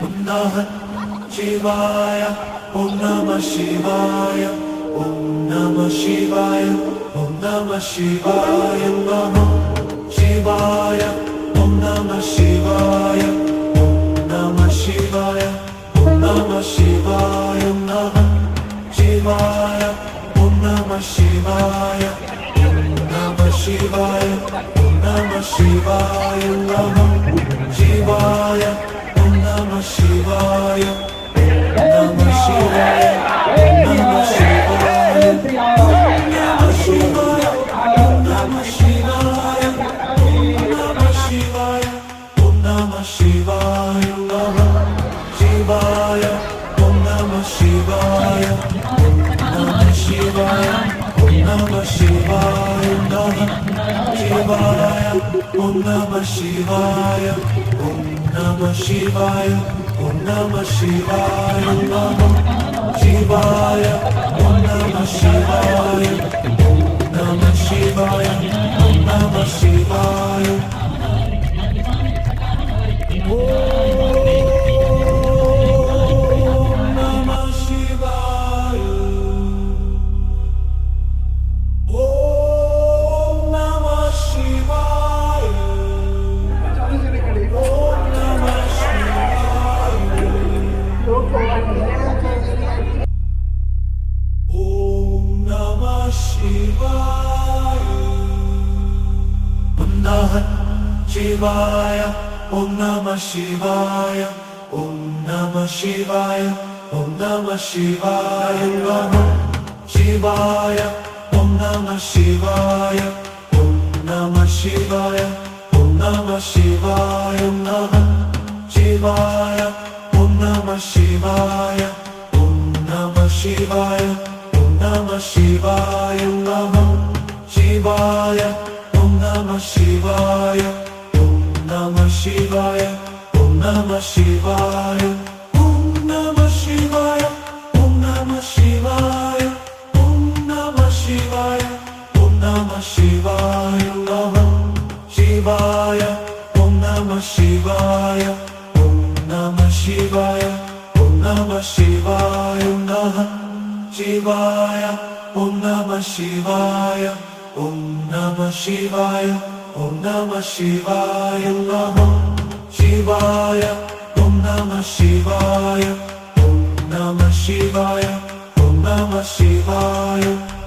Om Namah Shivaya, Om Namah Shivaya, Om Namah Shivaya, Om Namah Shivaya, Namah Shivaya, Om Namah Shivaya, Om Namah Shivaya, Om Namah Shivaya, Namah Shivaya, Om Namah Shivaya, Om Namah Shivaya, Om Namah Shivaya, Namah Shivaya, Om Namah Shivaya, Namah Shivaya, Namah Shivaya, Namah Shivaya, Namah Shivaya, Namah Shivaya, Om Namah Shivaya, Namah Shivaya, Om Namah Shivaya, Namah Shivaya, Om Namah Shivaya, Namah Shivaya, Om Namah Shivaya, Om Namah Shivaya, Om Namah Shivaya, Namah Shivaya, Om Namah Shivaya, Namah Shivaya, Om Namah Shivaya. Shivaya, Om Namah Shivaya, Om Namah Shivaya, Om Namah Shivaya, Namah Shivaya, Om Namah Shivaya, Om Namah Shivaya, Om Namah Shivaya, Namah Shivaya, Om Namah Shivaya, Om Namah Shivaya, Om Namah Shivaya, Namah Shivaya, Om Namah Shivaya, Namah Shivaya, Om Namah Shivaya, Om Namah Shivaya, Om Namah Shivaya, Om Namah Shivaya, Om Namah Shivaya, Namah Shivaya, Om Namah Shivaya, Om Namah Shivaya, Om Namah Shivaya, Namah Shivaya, Om Namah Shivaya, Om Namah Shivaya, Om Namah Shivaya, Namah Shivaya, Om Namah Shivaya, Om Namah Shivaya, Om Namah Shivaya.